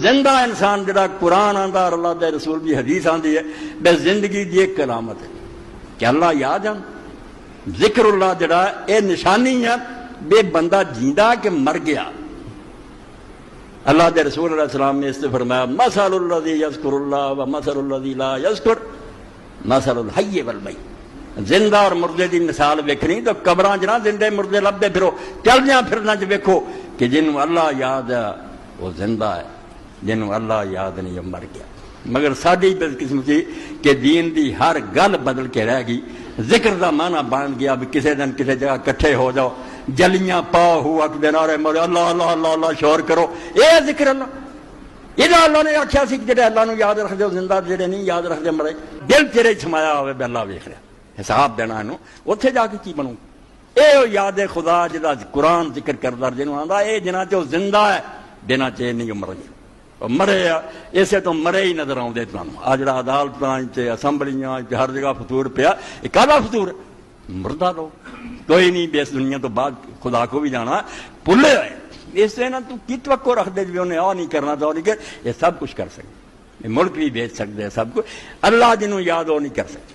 زندہ انسان جڑا قرآن آندا اور اللہ دے رسول دی حدیث آندی ہے بے زندگی دی ایک علامت ہے کہ اللہ یاد آن ذکر اللہ جڑا اے نشانی ہے بے بندہ جیندہ کہ مر گیا. اللہ دے رسول علیہ السلام نے اس سے فرمایا مثل الذی یذکر اللہ و مثل الذی لا یذکر مثل الحی والمیت. زندہ اور مردے دی مثال ویکھنی تو قبراں جنا زندے مردے لبدے پھرو چلدیاں پھرنا چ ویکھو کہ جنوں اللہ یاد ہے وہ زندہ ہے، جنوں اللہ یاد نہیں وہ مر گیا. مگر ساڈی بدقسمتی کہ دین دی ہر گل بدل کے رہ گئی. ذکر دا معنی بن گیا بھی کسی دن کسی جگہ کٹھے ہو جاؤ جلیاں پاؤ ہو اک دے نعرے مارو اللہ اللہ اللہ اللہ شور کرو، اے ذکر اللہ. یہ اللہ نے آخیا سی کہ جڑے اللہ نو یاد رکھدے ہو زندہ، جڑے نہیں یاد رکھدے مرے. دل تیرے سمایا ہوئے بھی اللہ ویکھ رہا حساب دینا انہوں اتنے جا کے کی بنوں. اے یاد خدا جدا قرآن ذکر کردا جنوں آندا اے جنہ چ زندہ ہے دینا چاہیے نہیں مر گیا مرے اسے تو مرے ہی نظر آؤں تمہیں. آ جڑا عدالت اسمبلیاں ہر جگہ فطور پیا یہ کالا فطور ہے مردہ لو کوئی نہیں بھی اس دنیا تو بعد خدا کو بھی جانا بھولے ہوئے. اس سے نا تو کی توقع رکھ دے بھی انہیں آ نہیں کرنا تو نہیں کر یہ سب کچھ کر سکتے ملک بھی بیچ سکتے سب کچھ. اللہ جنہوں یاد ہو نہیں کر سکتے.